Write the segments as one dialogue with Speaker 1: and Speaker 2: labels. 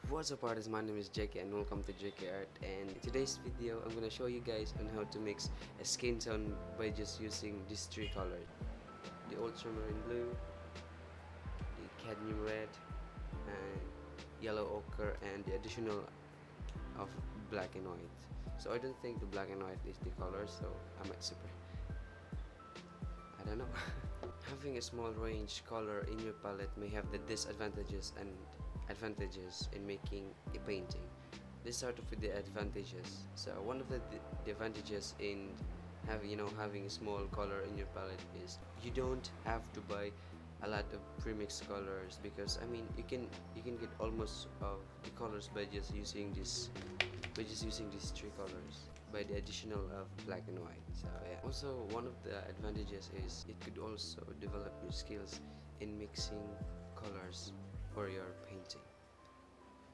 Speaker 1: What's up artists, my name is JK and welcome to JK Art, and in today's video I'm gonna show you guys on how to mix a skin tone by just using these three colors: the ultramarine blue, the cadmium red, and yellow ochre, and the additional of black and white. So I don't think the black and white is the color, so I might super I don't know. Having a small range color in your palette may have the disadvantages and advantages in making a painting. Let's start off with the advantages. So one of the advantages in having a small color in your palette is you don't have to buy a lot of premixed colors, because I mean you can get almost of the colors by just using these three colors by the additional of black and white. So yeah. Also, one of the advantages is it could also develop your skills in mixing colors for your painting.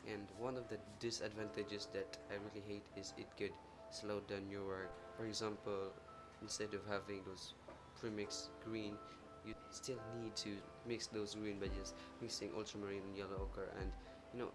Speaker 1: And one of the disadvantages that I really hate is it could slow down your work. For example, instead of having those premixed green, you still need to mix those green by just mixing ultramarine and yellow ochre, and you know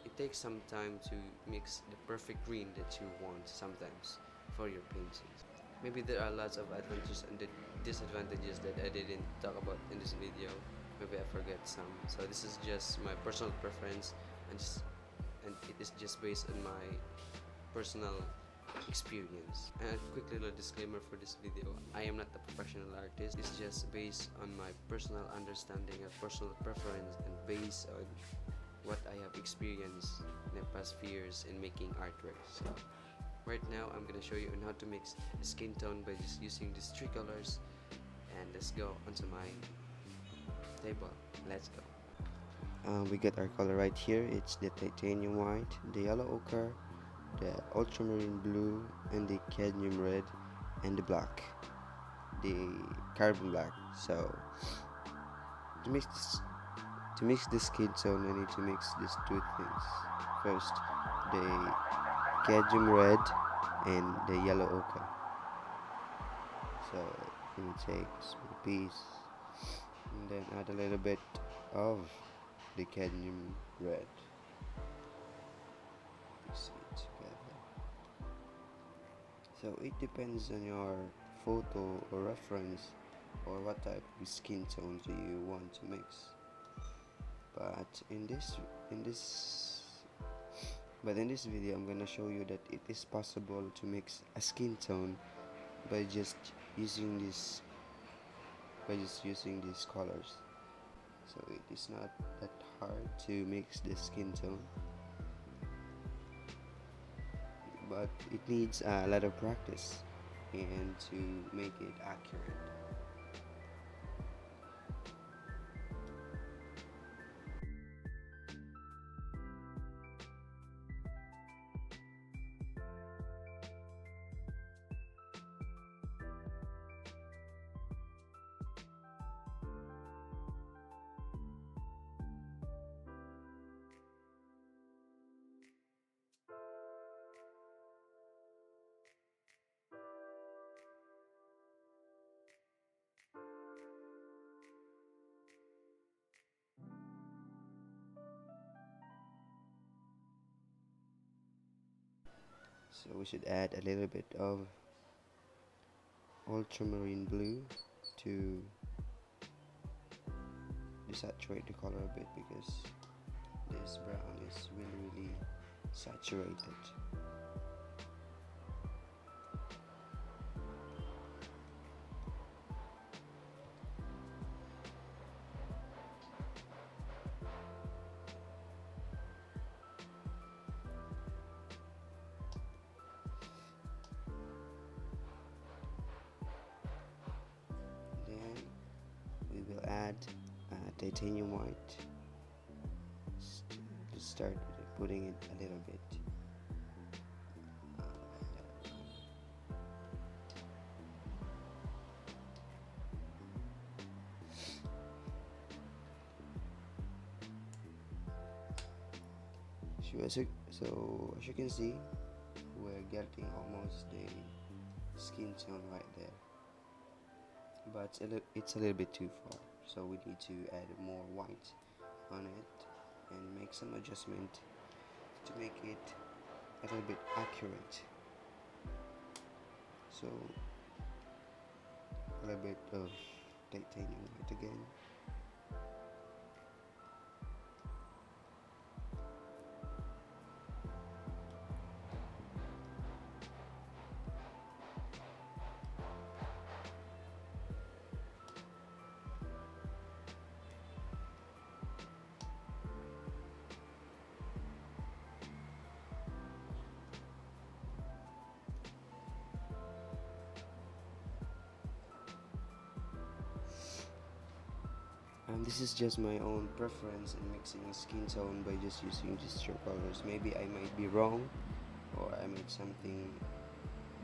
Speaker 1: it takes some time to mix the perfect green that you want sometimes for your paintings. Maybe there are lots of advantages and disadvantages that I didn't talk about in this video. Maybe I forget some. So this is just my personal preference, and it is just based on my personal experience. And a quick little disclaimer for this video: I am not a professional artist. It's just based on my personal understanding and personal preference, and based on what I have experienced in the past few years in making artwork. So right now I'm gonna show you on how to mix a skin tone by just using these three colors, and let's go onto my table. Let's go. We get our color right here. It's the titanium white, the yellow ochre, the ultramarine blue, and the cadmium red, and the black, the carbon black. So to mix this skin tone, I need to mix these two things. First, the cadmium red and the yellow ochre. So let me take a small piece and then add a little bit of the cadmium red. Mix it together. So it depends on your photo or reference, or what type of skin tones do you want to mix. But in this video I'm gonna show you that it is possible to mix a skin tone by just using these colors. So it is not that hard to mix the skin tone, but it needs a lot of practice and to make it accurate. So we should add a little bit of ultramarine blue to desaturate the color a bit, because this brown is really saturated. We will add titanium white. Let's start with putting it a little bit. So as you can see, we're getting almost the skin tone right there, but it's a little bit too far, so we need to add more white on it. and make some adjustment to make it a little bit accurate. So a little bit of titanium white again. This is just my own preference in mixing skin tone by just using these two colors. Maybe I might be wrong, or I made something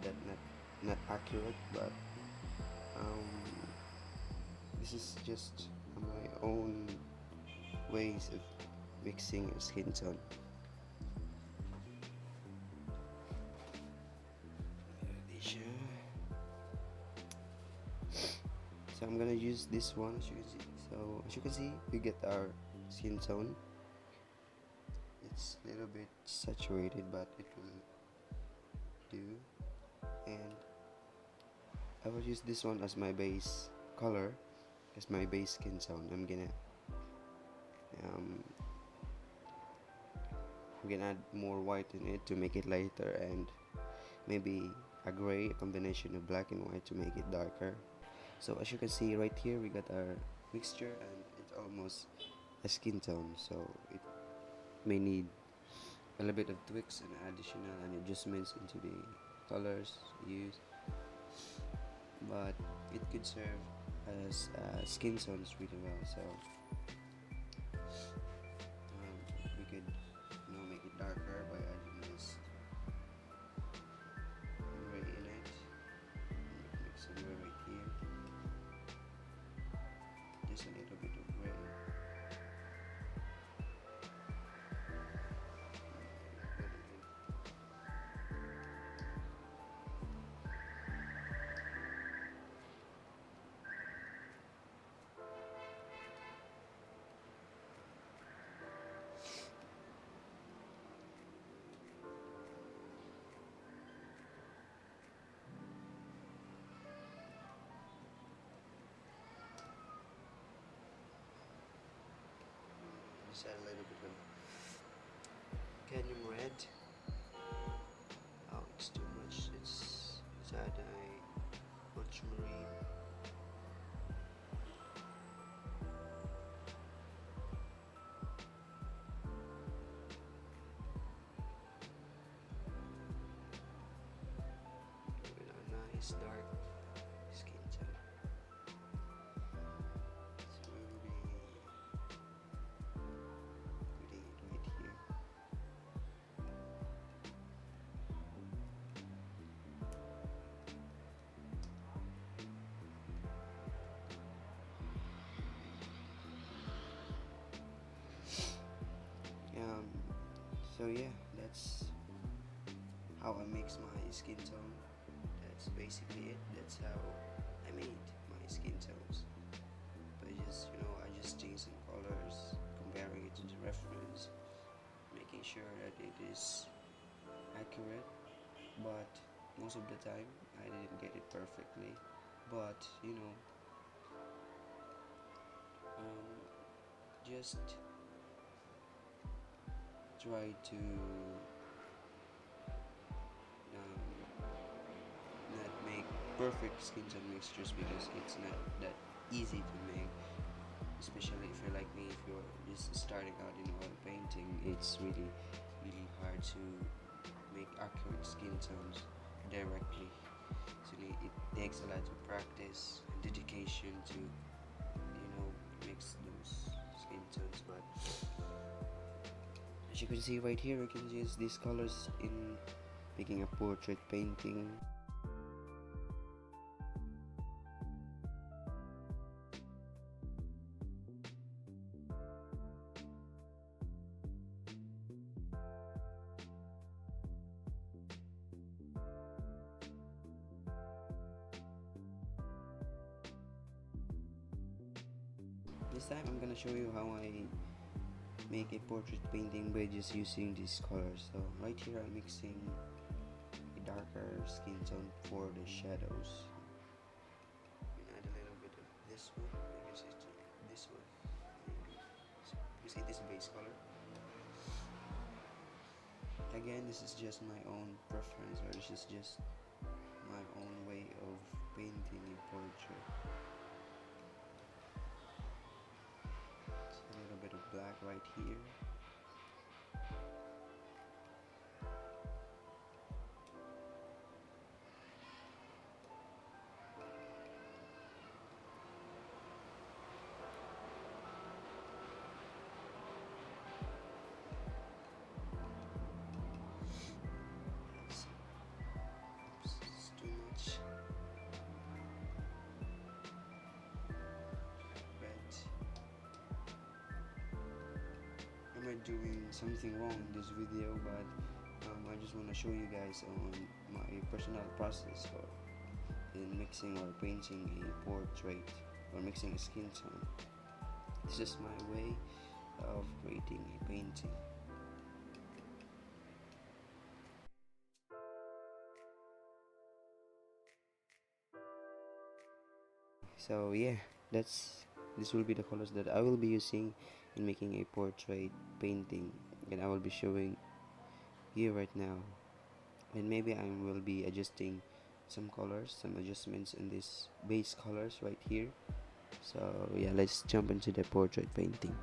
Speaker 1: that not accurate, but this is just my own ways of mixing a skin tone. So I'm gonna use this one, as you can see. So as you can see, we get our skin tone. It's a little bit saturated, but it will do. And I will use this one as my base color, as my base skin tone. I'm gonna add more white in it to make it lighter, and maybe a gray, a combination of black and white to make it darker. So as you can see right here, we got our mixture, and it's almost a skin tone, so it may need a little bit of tweaks and additional and adjustments into the colors used, but it could serve as skin tones really well. So we could make it darker by adding this gray in it. Mix some gray right here, just a little bit of gray. Just add a little bit of cadmium red. Oh, it's too much. Let's add a ultramarine. With a nice dark skin tone. So we'll be putting it right here. So yeah, that's how I mix my skin tone. That's basically it. That's how I made my skin tones. But just adjusting some colors, comparing it to the reference, making sure that it is accurate. But most of the time, I didn't get it perfectly. But just try to not make perfect skin tone mixtures, because it's not that easy to make, especially if you're like me. If you're just starting out in oil painting, it's really hard to make accurate skin tones directly. So it takes a lot of practice and dedication to mix those skin tones. But as you can see right here, you can use these colors in making a portrait painting. This time I'm gonna show you how I make a portrait painting by just using these colors. So right here I'm mixing a darker skin tone for the shadows. Add a little bit of this one, maybe this one, maybe. So you see this base color. Again, this is just my own preference, or this is just my own way of painting a portrait. So a little bit of black right here. It's too much. Am I doing something wrong in this video? But I just want to show you guys on my personal process for in mixing or painting a portrait or mixing a skin tone. This is my way of creating a painting. So yeah, this will be the colors that I will be using in making a portrait painting, and I will be showing you right now. And maybe I will be adjusting some colors, some adjustments in these base colors right here. So yeah, let's jump into the portrait painting.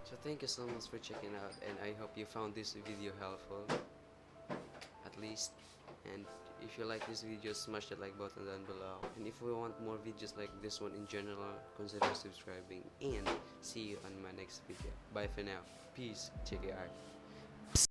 Speaker 1: So thank you so much for checking out, and I hope you found this video helpful, at least. And if you like this video, smash the like button down below. And if you want more videos like this one in general, consider subscribing, and see you on my next video. Bye for now. Peace. Check it out.